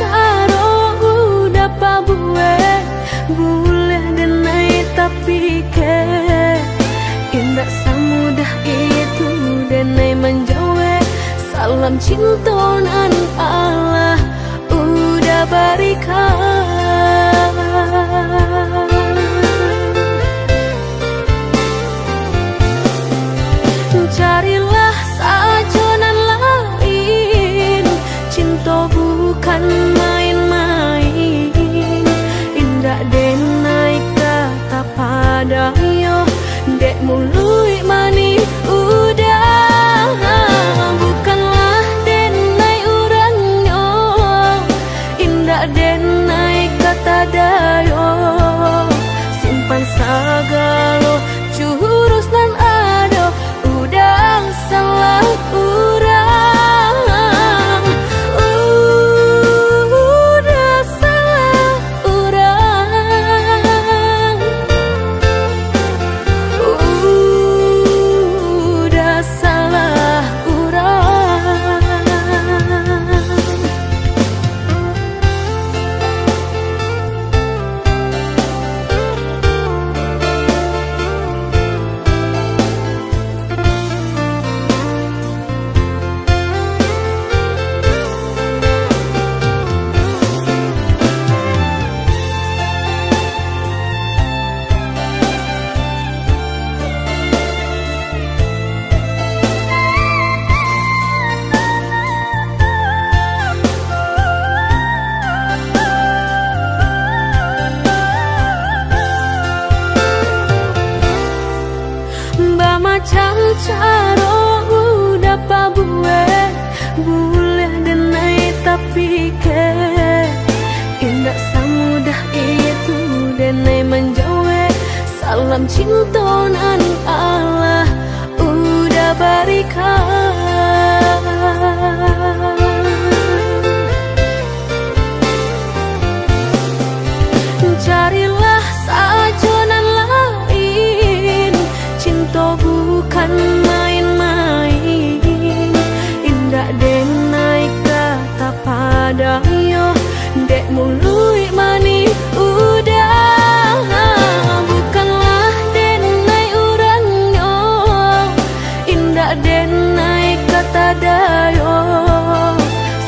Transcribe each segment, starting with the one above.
caro udah pabue boleh denai tapi ke indah semudah itu denai menjawe salam cinta nan Allah udah berikan. Carilah sajonan lain, cinta bukan main-main. Indah denai kata pada yo, dek mului mani udah. Bukanlah denai urangnya, indah denai kata dayo. Simpan sagalo jurus nan ado, udang salah urang. Udah salah urang. Udah salah urang. Macam caro udah pabue boleh denai tapi ke indah semudah itu denai menjawe salam cinta nan Allah udah berikan. Carilah sajonan lain, cinta bukan main-main. Indah denai kata pada yo, dek mului mani udah. Bukanlah denai urangnya, indah denai kata dayo.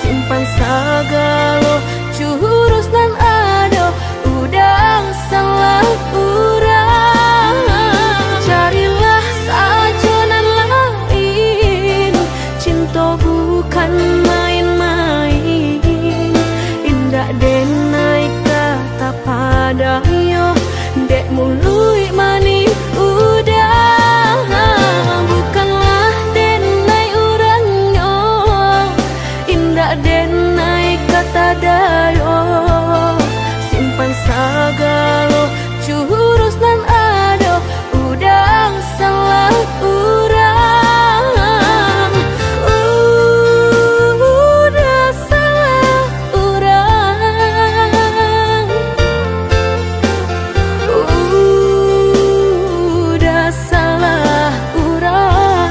Simpan sagalo jurus nan ado, udang salah urang. Carilah sajonan lain, cinta bukan main-main. Indah denai kata pada yo, dek mului mani udah. Bukanlah denai urangnya, indah denai kata dayo. Simpan sagalo jurus nan ado, udang salah urang. Udah salah urang. Udah salah urang.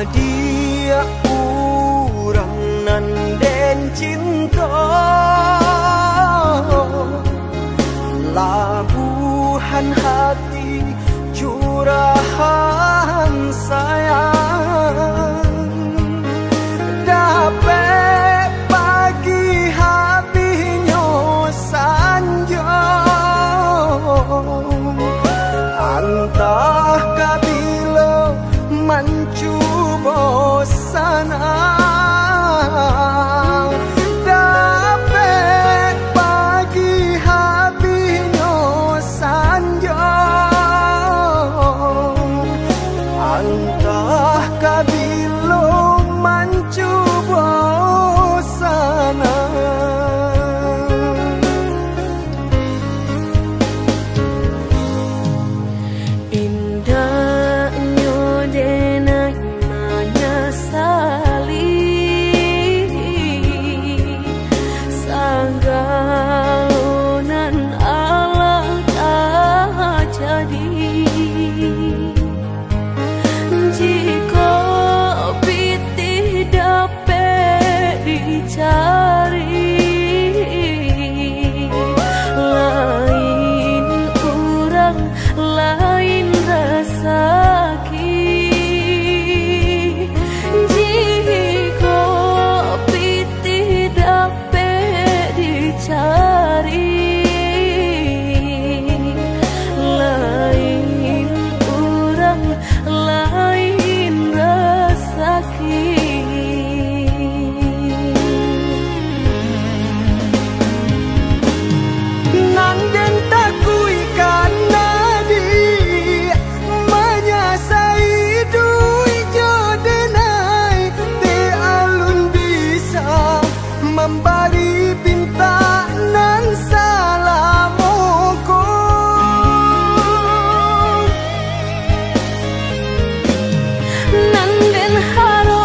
dia urang nan den cinta labuhan hati curahan sayang dapat pagi habisnya sanjo antah kabila mencuba sana dapat pagi habisnya sanjo antah kabila mencuba sana membari pinta nan salamoko nan den haro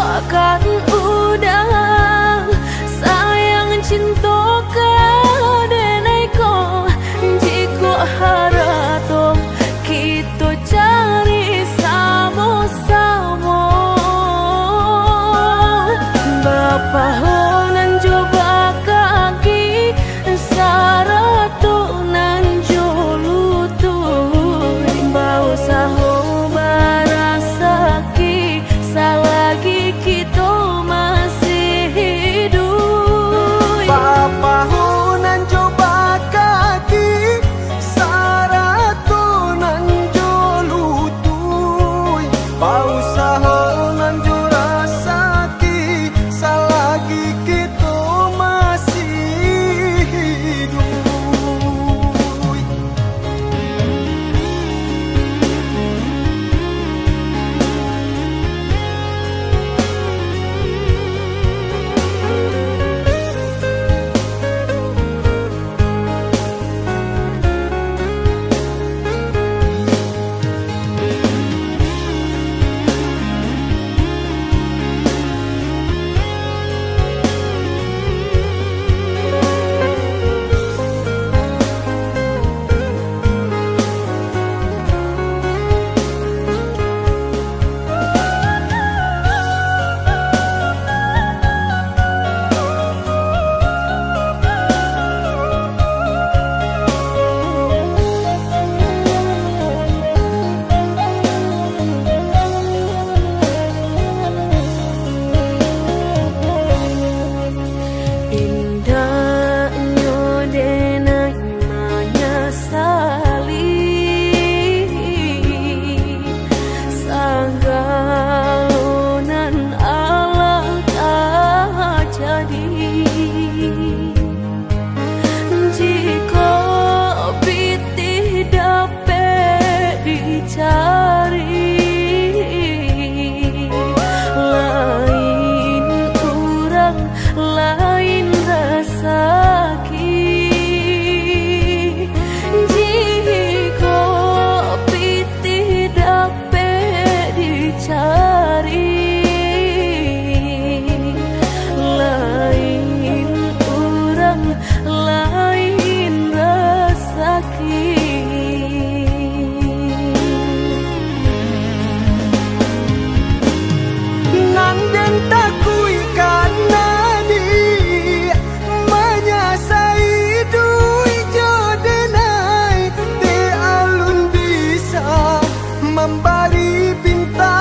memberi pinta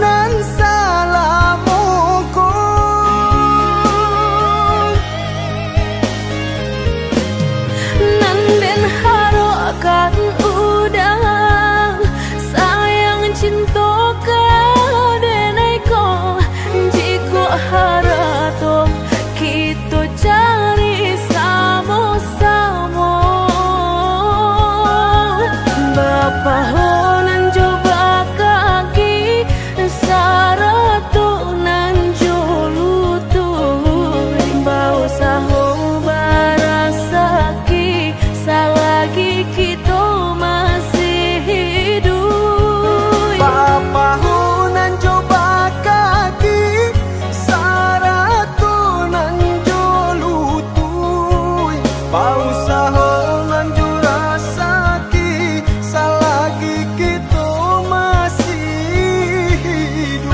nan salamoko nan ben harokan udang sayang cinta kau denai ko jiko harato kita cari samo-samo Bapa honan coba kaki saratu nan jolutu bau saho barasaki salagi kita masih hidup Papa hunan coba kaki saratu nan jolutui bau sahongan jurasaki salagi kita masih hidup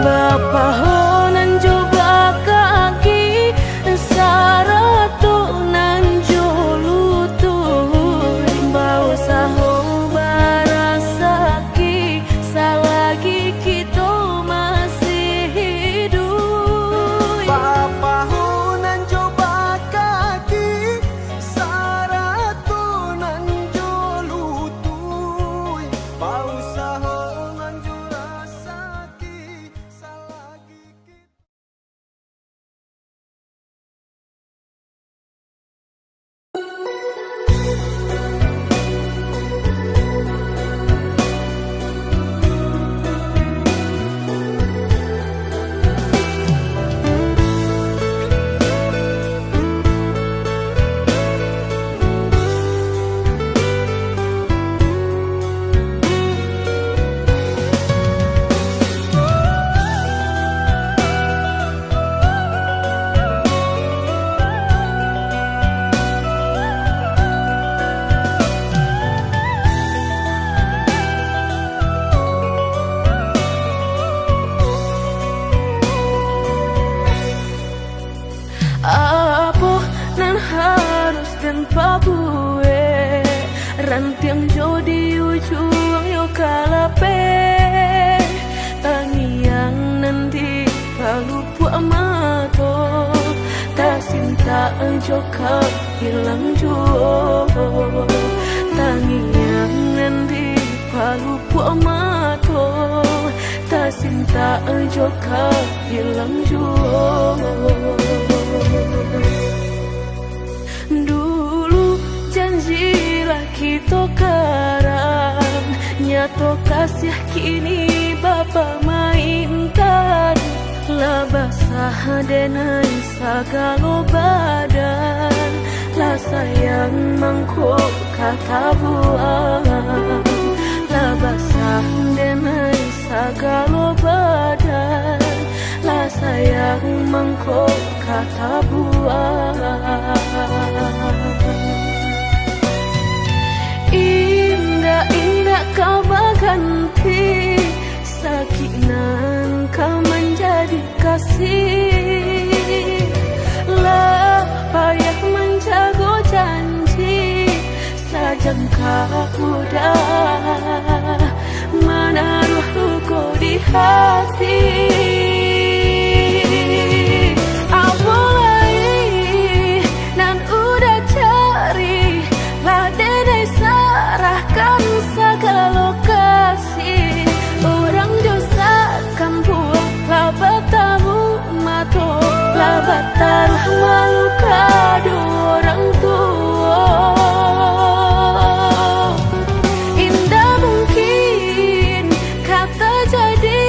Bapa honan coba kaki saratu nan jolutu bau saho barasaki salagi kita masih hidup Papa hunan coba kaki saratu nan jolutui bau sahongan jurasaki salagi kita Apa nan harus dan pabue rantiang jodi ujung yo kalape tangiang nanti palupu amato tak sinta joka hilang juo tangiang nanti palupu amato tak sinta joka hilang juo Dulu janjilah kita karang nyato kasih kini Bapa mainkan lah basah denai sagalo badan lah sayang mangkok kata buang lah basah denai sagalo badan lah sayang mangkok kata buang Indah-indah kau berganti sakinan kau menjadi kasih lah payah menjaga janji sajangka udah menaruh luka di hati serahkan segala lokasi orang dosa kampung labatamu mato labataruh malu kado orang tua indah mungkin kata jadi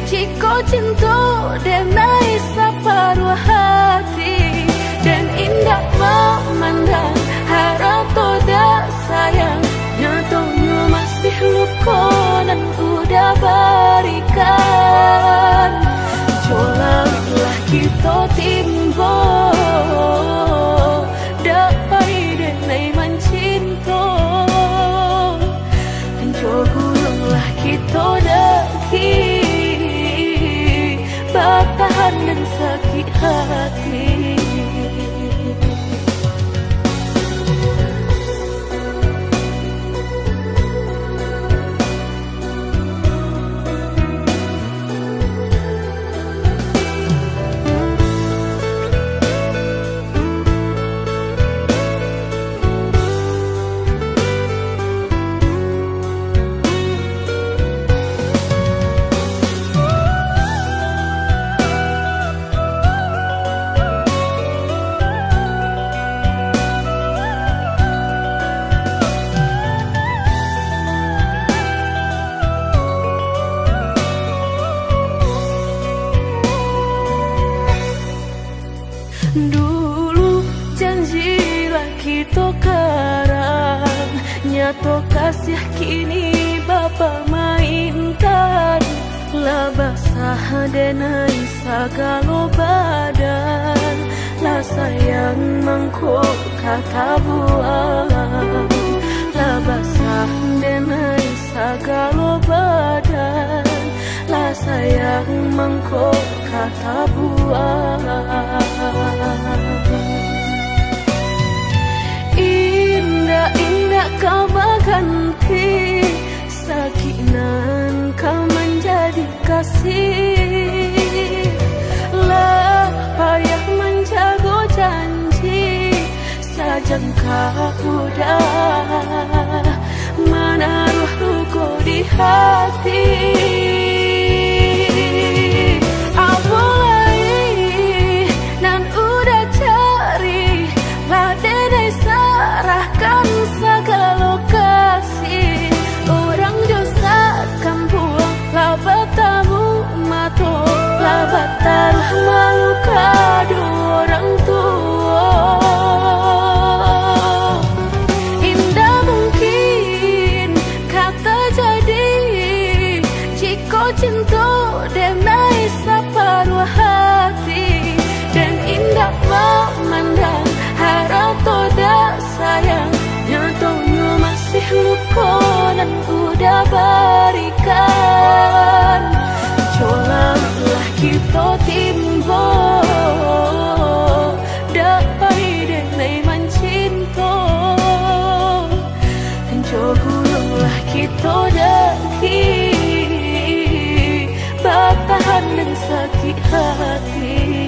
jika cinta denai separuh hati dan indah memandang harap toda sayang nyatonya masih luka dan udah berikan jolalah kita timbo dapai denai mencinta jogulanglah kita daki batahan dan sakit hati nyato kasih kini Bapa mainkan. Lah basah denai sagalo badan, lah sayang mangkok kata buang. Lah basah denai sagalo badan, lah sayang mangkok kata buang. Indah-indah kau berganti, sakinan kau menjadi kasih. Lah payah menjaga janji, sajangka udah menaruh luka di hati. Serahkan segala kasih, orang dosa kampung labat tamu mato, labat taruh malu kado orang tua. Indah mungkin kata jadi, jika cinta denai separuh hati, dan indah memandang harap toda sayang, nyatanya masih luka dan udah berikan. Cobalah kita timbo, dapai denai mencinta. Cobalah kita daki, bertahan dan sakit hati.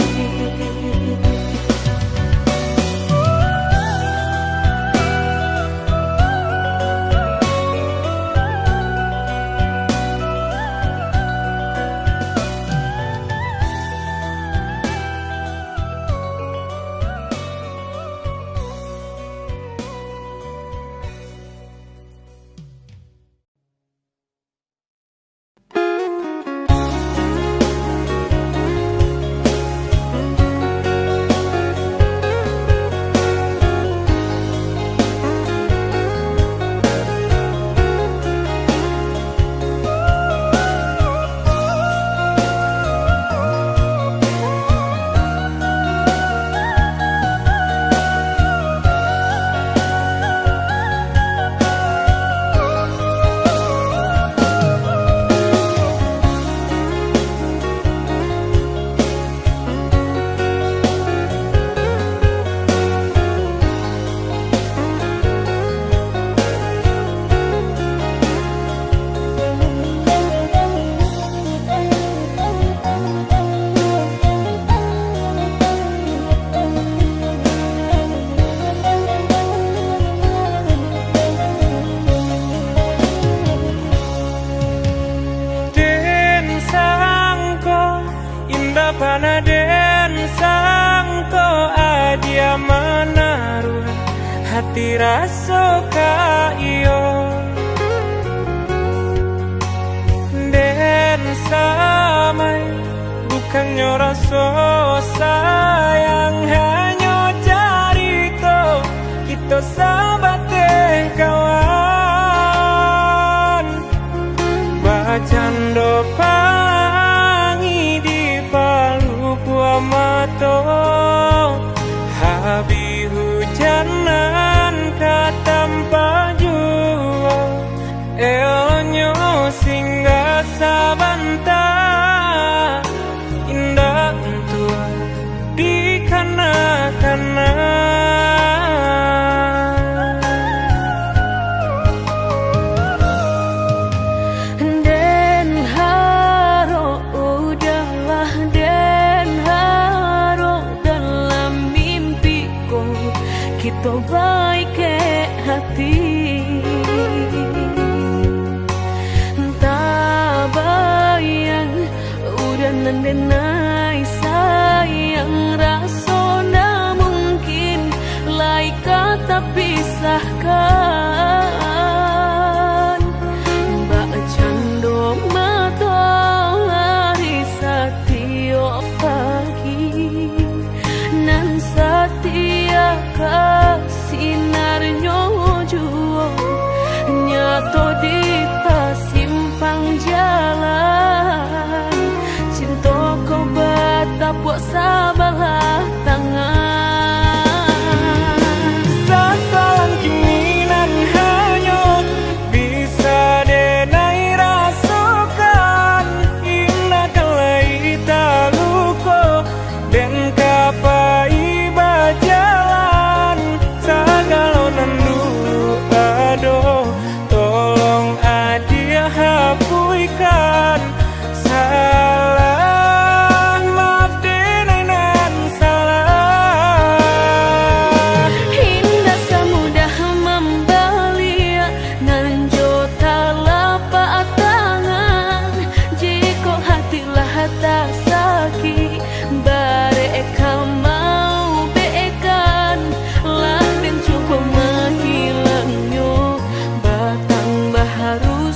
Panaden sangko adia menaruh hati rasa ka iyo, den samai bukannya rasa sayang, hanya carito kita sabate kawan. Bacando mato habi hujanan katampa jua, elonyo singgah sabanta indah tua di kana-kana. Kita baik ke hati, tak bayang udah nandenai sayang, rasa na mungkin lai kata pisahkan. Mbak cando mata hari setiap pagi, nan setia kasih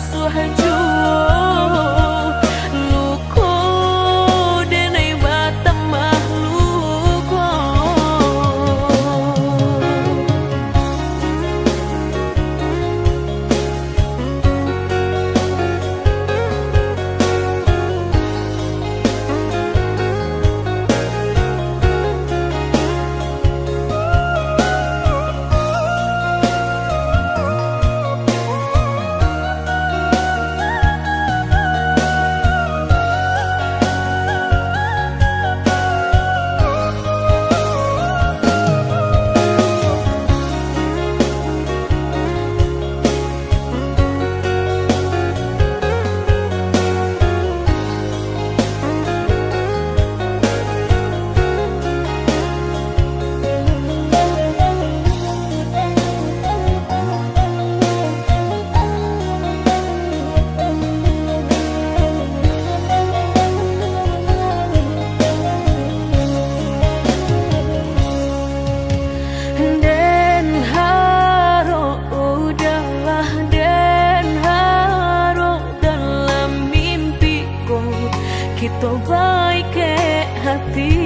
rusuh juo luko denai batam mahluko. Kita baik ke hati,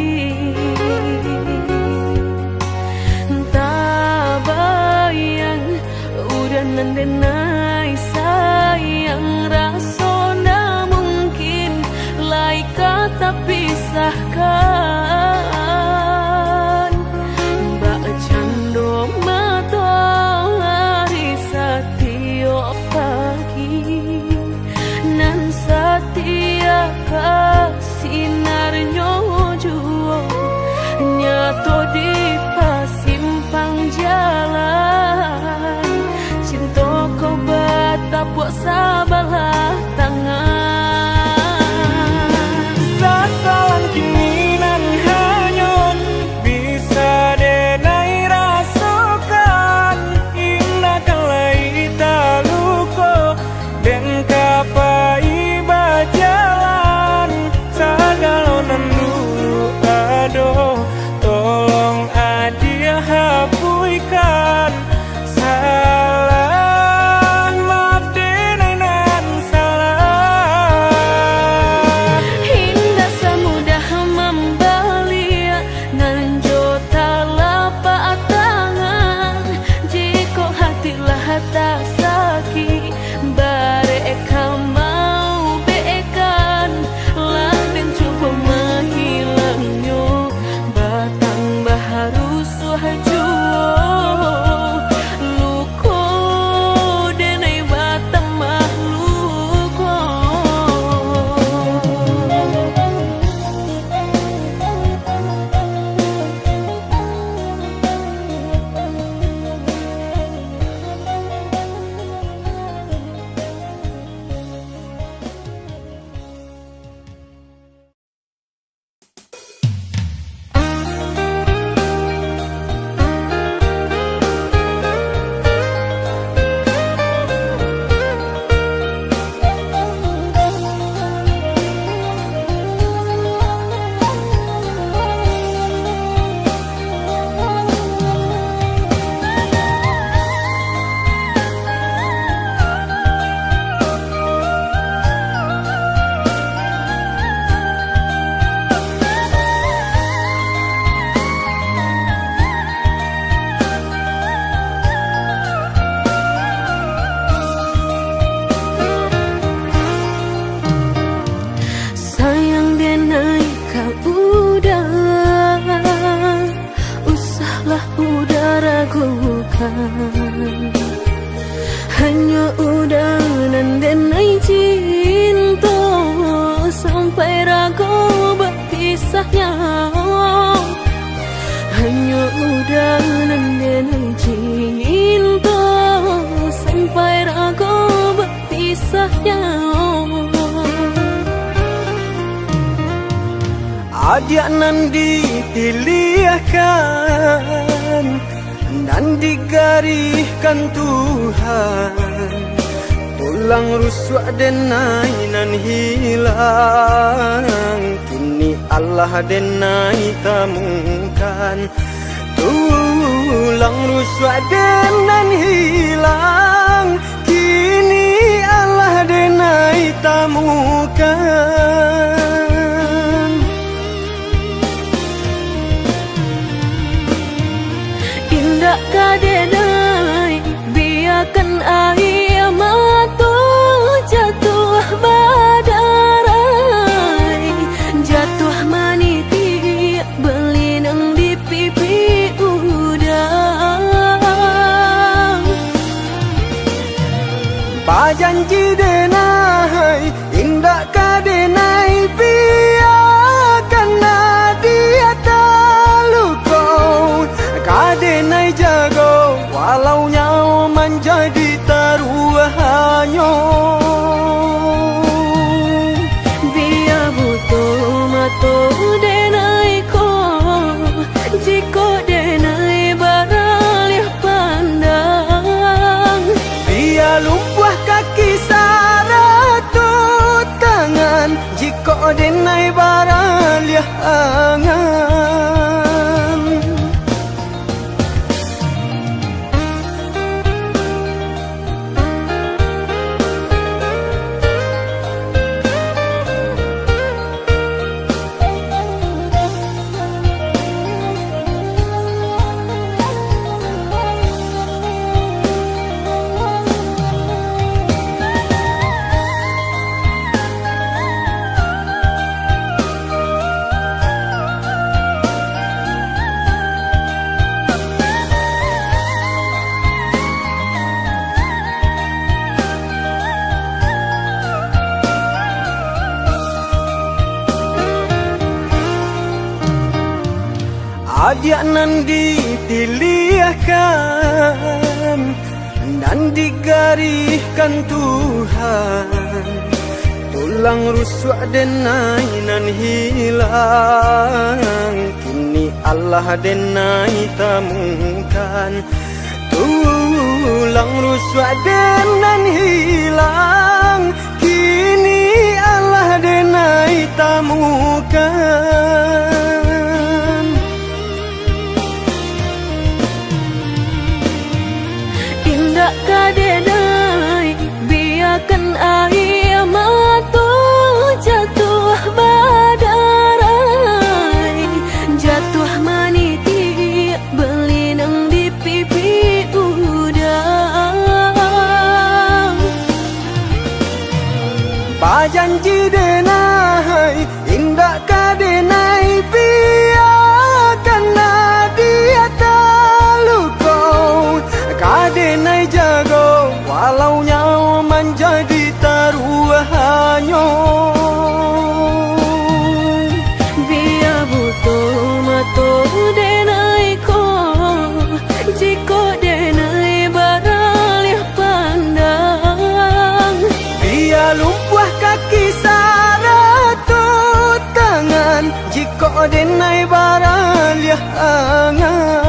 tak bayang udah nandenai sayang rasona mungkin lai kata pisahkan. Mbak cando matahari setiap pagi nan setia sinarnya juo nyato di pasimpang jalan cinta kau batapuk sabalah tangan. Sasalan kini nan hanyut bisa denai rasakan indah kalai taluko dan kapai bajalan sagalonan dulu aduh tolong adia hapuikan salah maaf denai nan salah. Indah semudah membalia nan jota lapak tangan jika hatilah tak sakit bareka mau bekan lah dan cukup menghilangnya batang baharu suhajuo luko denai batang mahluko. Sayang denai kau udah usahlah udah ragukan hanya udah nan denai cinta sampai ragu berpisahnya hanya udah nan denai cinta sampai ragu berpisahnya. Adia nan dipilihkan dan digariskan Tuhan tulang rusuk denai nan hilang kini Allah denai temukan tulang rusuk denan hilang kini Allah janji denai indah kadenai biarkan dia talukau kadenai jago walau nyawa menjadi taruhannya biar butuh mato denai ko jiko denai baralih pandang biar lumpuh kaki saratut tangan jiko denai baralih angan Adia nan ditiliahkan dan digarihkan Tuhan tulang rusuk denai nan hilang kini Allah denai temukan tulang rusuk denan hilang kini Allah denai temukan kadenai biarkan air mata jatuh badarai jatuh maniti belinang di pipi udang pajanji denai indah kadenai biarkan dia talukau kadenai jago walau nyawa menjadi taruhannya biar butuh mato denai ko jiko denai baralih pandang biar lumpuh kaki saratut tangan jiko denai baralih angan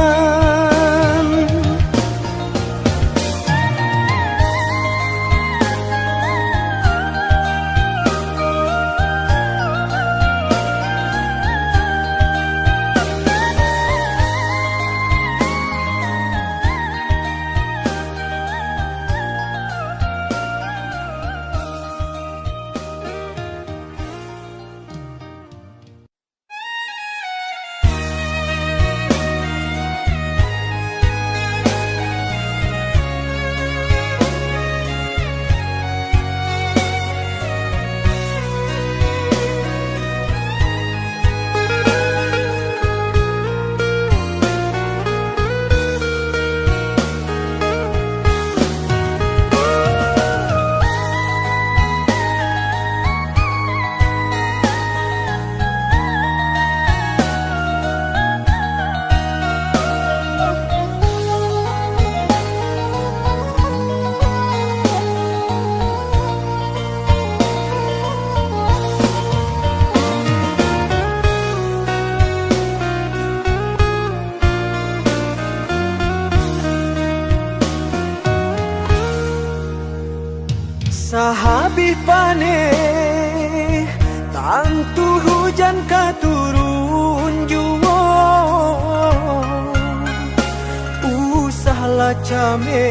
sahabih paneh tantu hujan katurun juwo usahlah came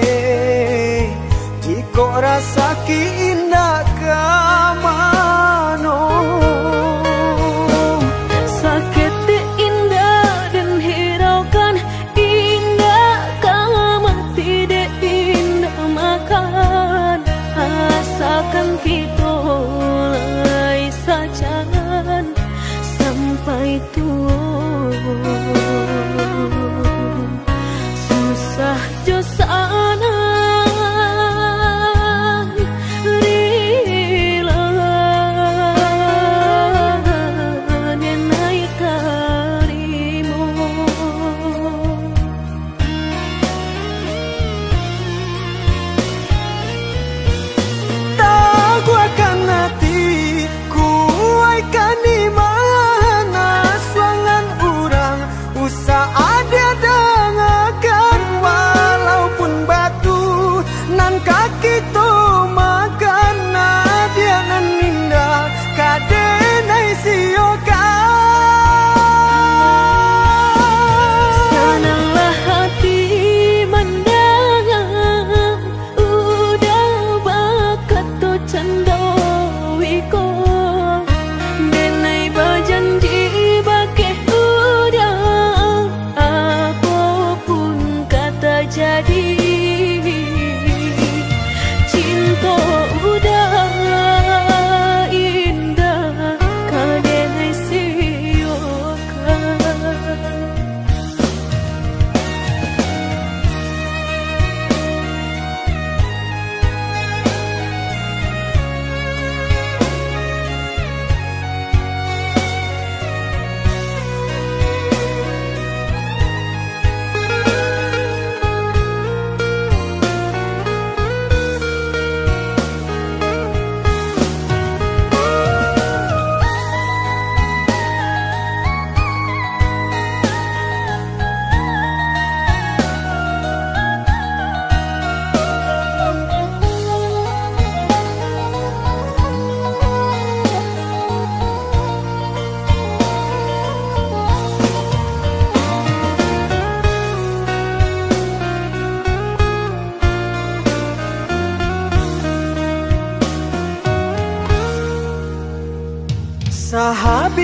jiko rasa ki indah kamano sakit indah dan hiraukan indah kama tidak indah makan asalkan kita lai sajangan sampai tua susah jo sana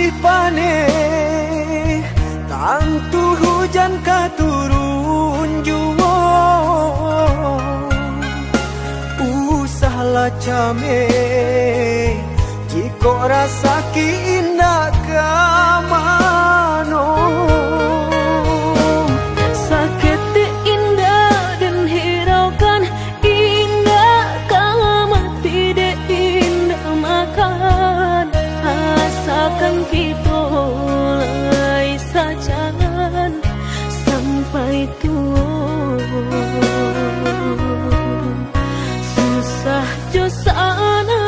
habis panen, tentu hujan katurun jua. Usahlah came, jika rasa ki indah kamano. Sakit indah dan hiraukan indah kama tidak indah makan. Asalkan kita mulai sajalan sampai tua. Susah jo sana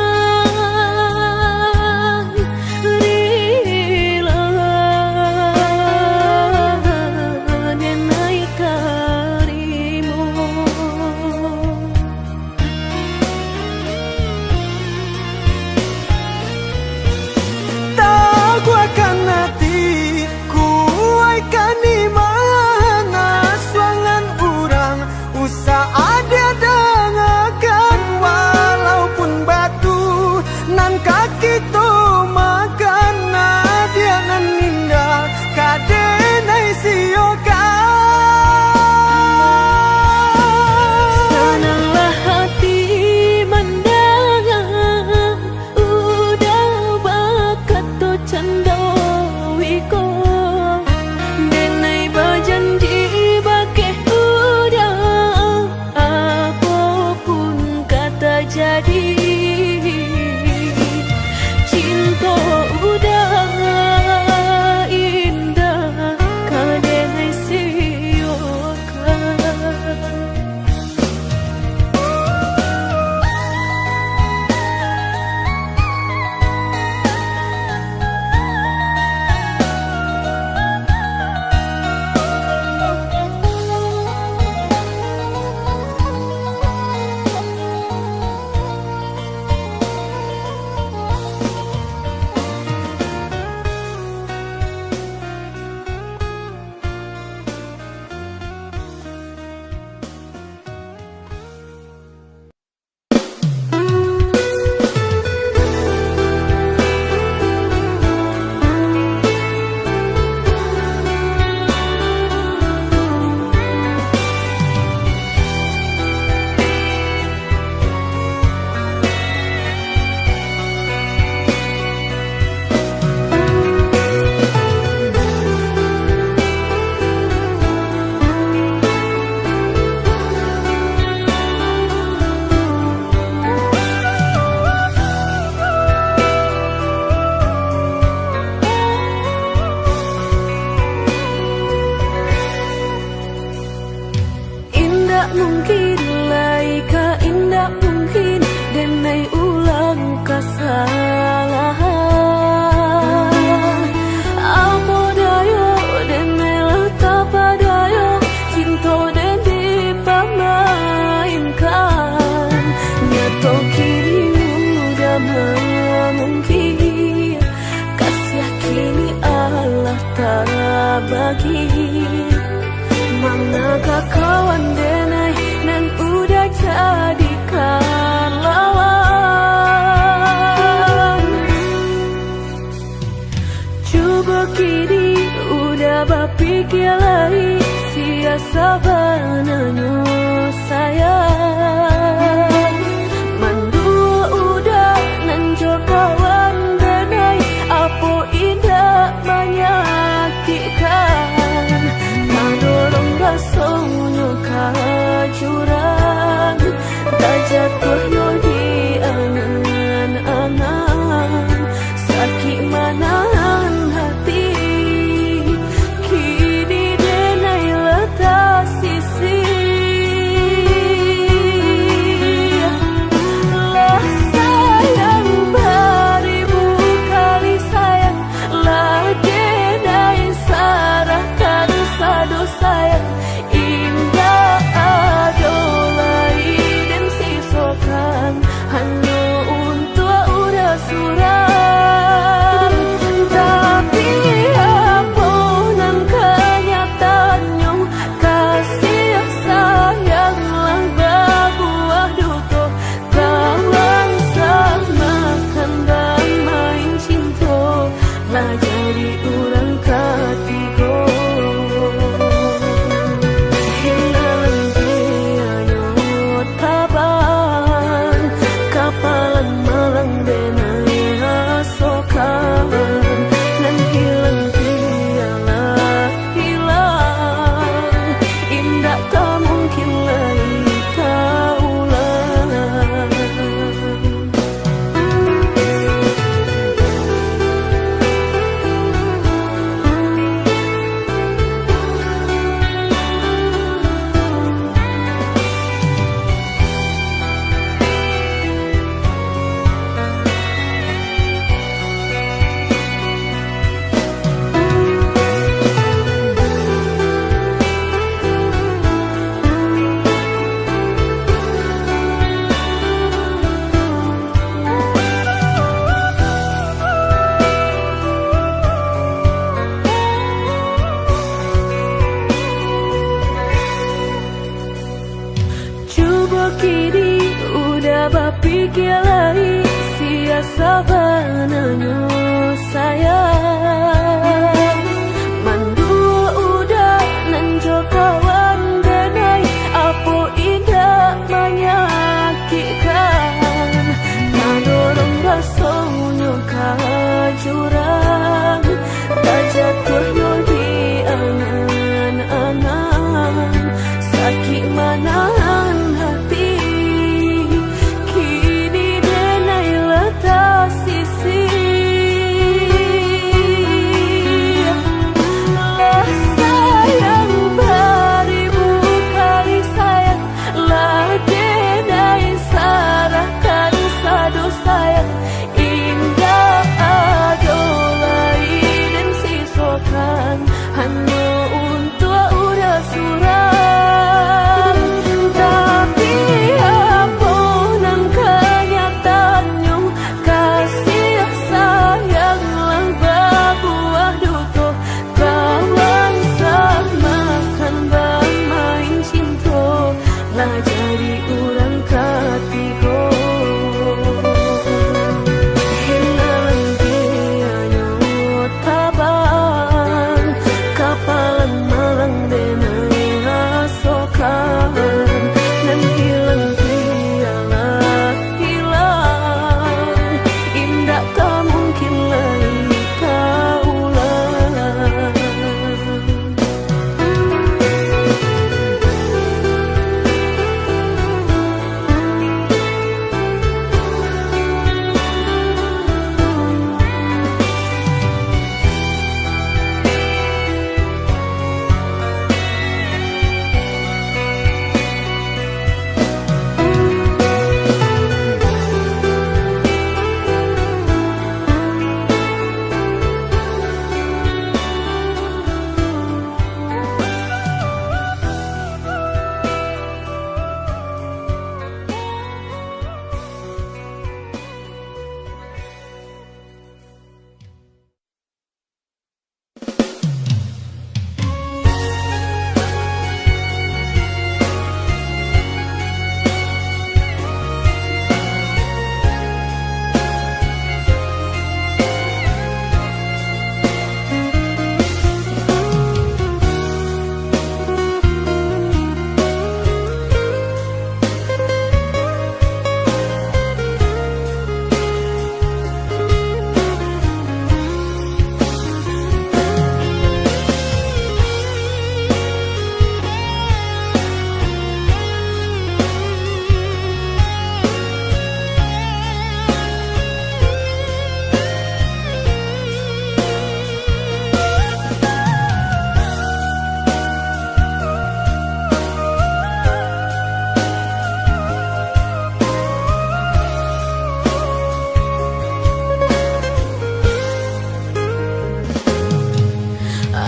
mungkin laika indah mungkin denai ulang kesalahan. Apa dayo denai lata padayo cinta den dipamainkan. Nyato kini udah mungkin kasih kini Allah tak bagi. Manakah kawan denai nan udah jadikan lawan. Coba kini udah berpikir lagi siasa bananya sayang. Mandua udah nanjol kawan denai apa indah menyakitkan. Dorong rasanya kajuran tak jatuh yo di angan-angan. Sakit manahan hati kini denai letak sisi. rasonyo ka jurang tak jatuh yo di angan-angan sakit manahan hati kini denai letak sisi lah sayang beribu kali sayang lah denai sarahkan sadu sayang indah adolai dan sisokan hanya untuk udah suram tapi apa nan kenyataannya kasih sayang lah berbuah duto kawan samakan bermain cinta lah jadi orang ketiga hilang dia tabang kapalan malang denai rasokan dan hilang dia lah hilang indah tak mungkin lagi kaulang.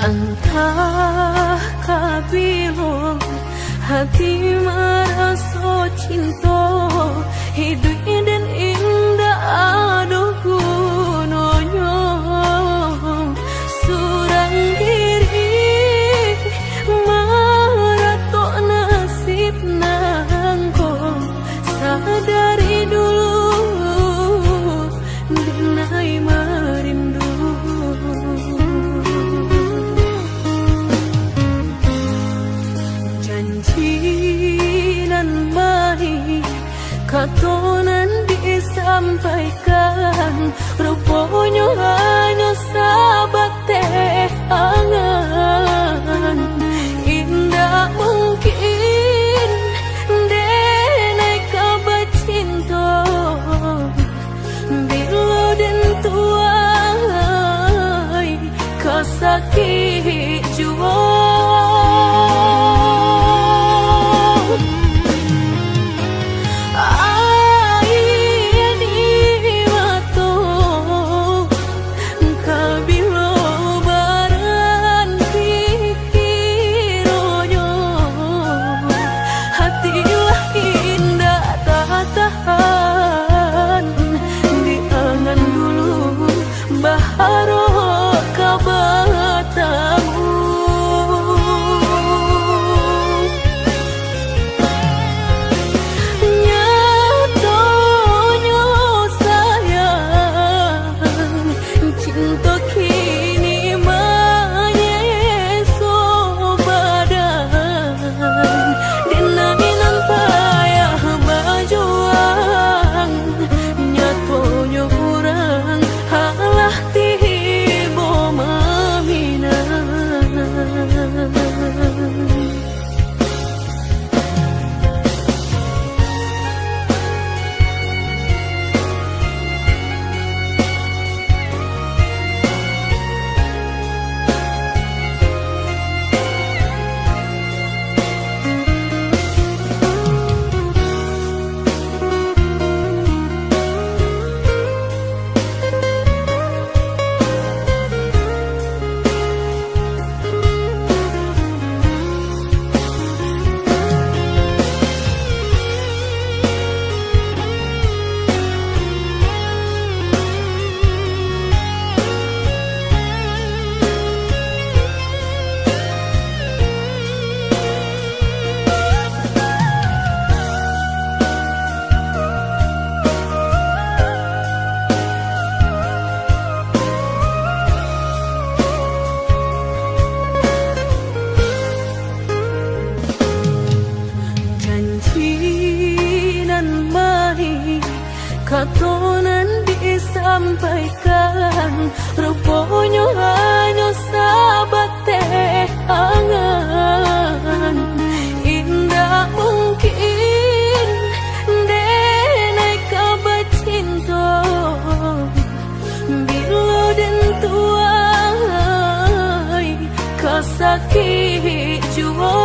Entah kabilo hati merasa cinta hidup dan indah aduh gunanya surang diri maratok nasib nangko sadari dulu dinai merindu janjinan baik katonan disampaikan rupanya hanya sahabat teh angan indah mungkin denai kabar cinta bila dan tuai kasakit jua baharo kabata permohonan disampaikan, rupanya hanya sahabat teh angan. Indah mungkin denai kabar cinta, bila den tuai kasakit jua.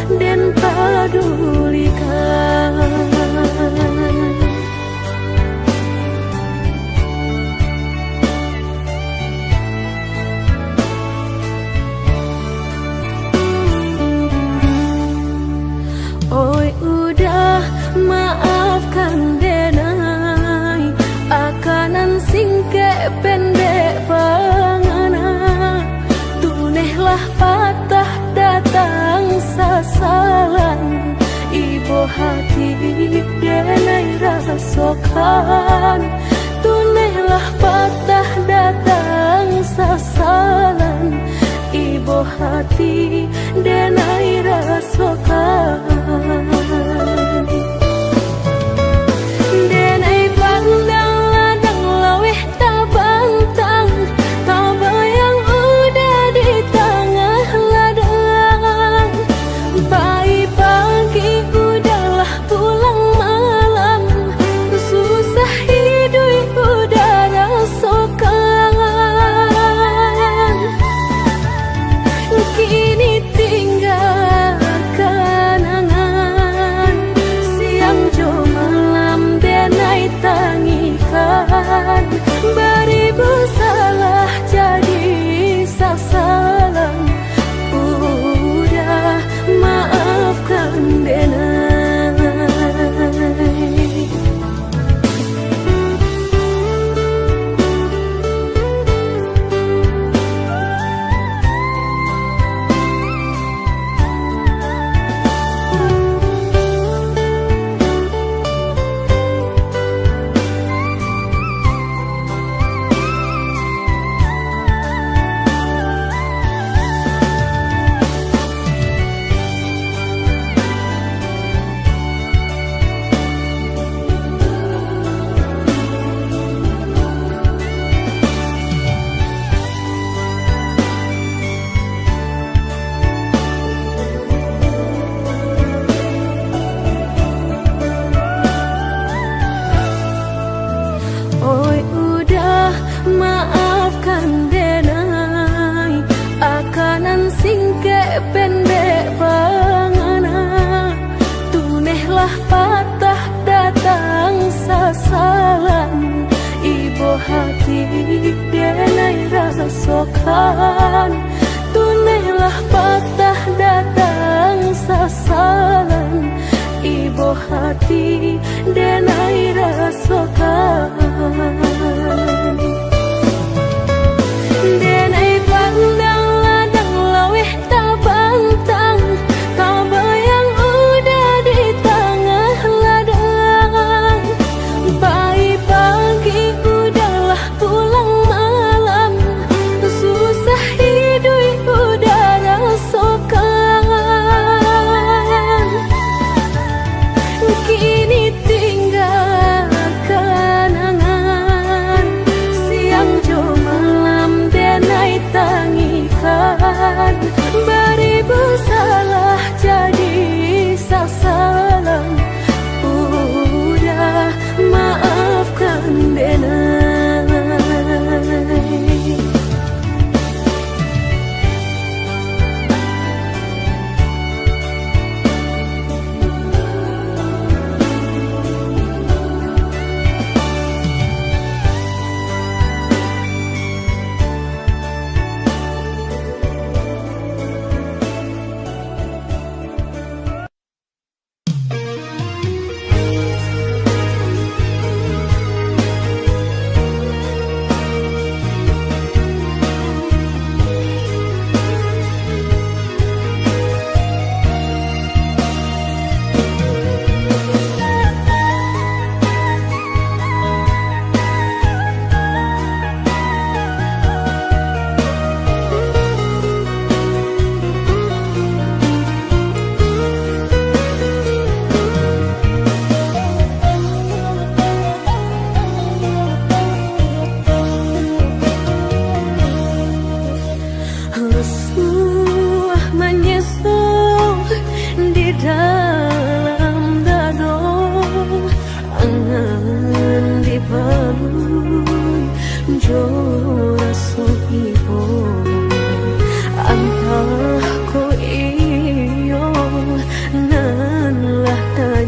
Dan padulikan. Oi udah maafkan denai, akanan singke pendek pangana, tunehlah patah datang sasalan, ibu hati denai rasokan, tunehlah patah datang sasalan, ibu hati denai rasokan. Denai pandang ladang laweh tabantang, tabayang udah di tengah ladang. Pagi udahlah pulang malam, susah hidup udah rasokan. Kini tinggal kenangan hati denai rasokan, tunailah patah datang sasaran. Ibu hati denai rasokan, denai pandang ladang lawih tabantang, tak bayang udah di tengah ladang. Pagi udahlah pulang malam, susah hidup udah rasakan. Kini tinggal kenangan, siang jo malam denai tangikan. Beribu salah jadi sasaran, udah maafkan denai.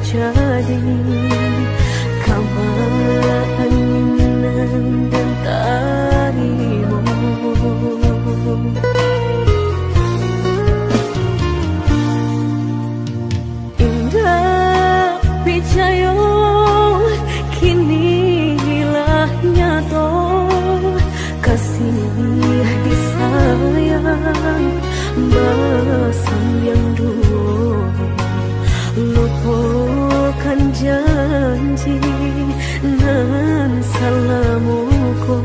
Jadi kamala anginan dan tarimu, indah picayo kini hilah nyato, kasih disayang basam yang dulu, lupakan janji nan salamuku,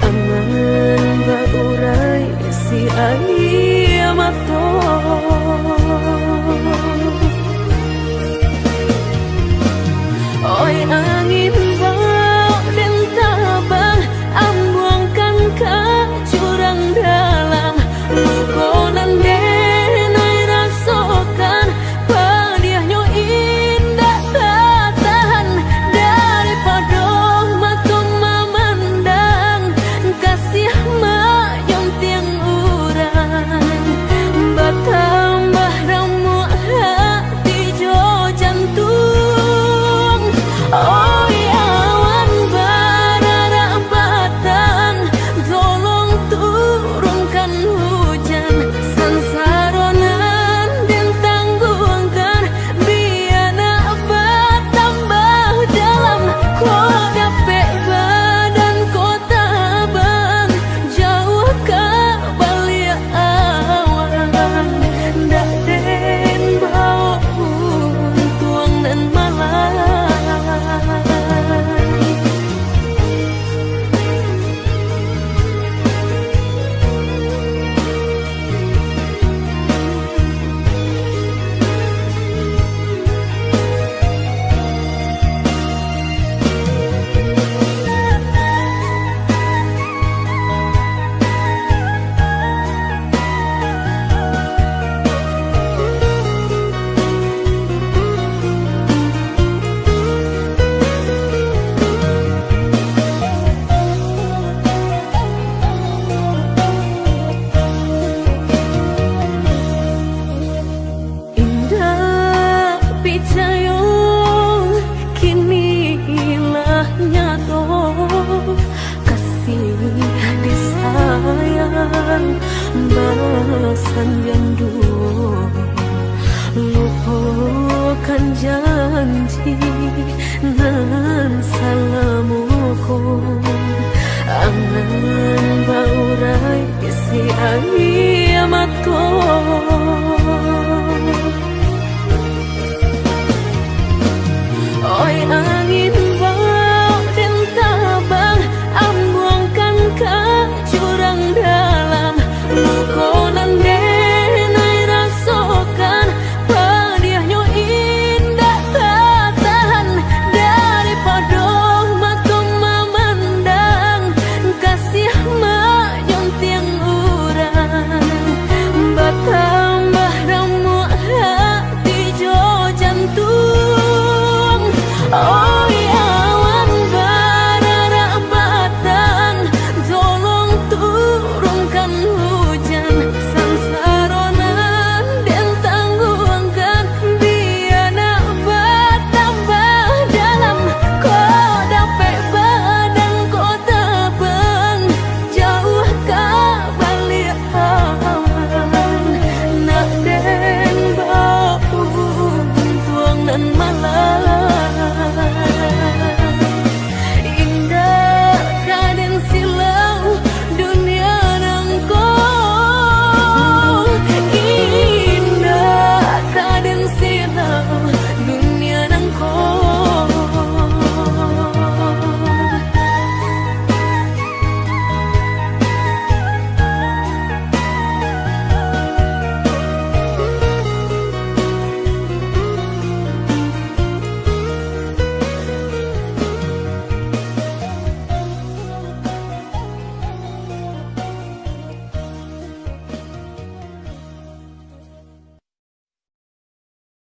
angan baurai si ayamato. Oi angin bau dan tabang, ambuangkan ke jurang dalam, lukonan denai rasokan. Padiahnya indah tak tahan, daripada matum memandang kasih mayong tiang urang. basan gandu lupakan janji nan salamuku angan baurai isi ayamatku oi angin bau dan tabang ambuangkan ke jurang dalam lukonan denai rasakan pedihnya indah tak tahan daripada mata memandang kasih menyunting urang bertambah ramu hati jo jantung oh awan barara batang tolong turunkan hujan sansaronan dan tangguhkan biana bertambah dalam kau dapat badan kau tabang jauh ke balik awan nak den bau tuang nan malam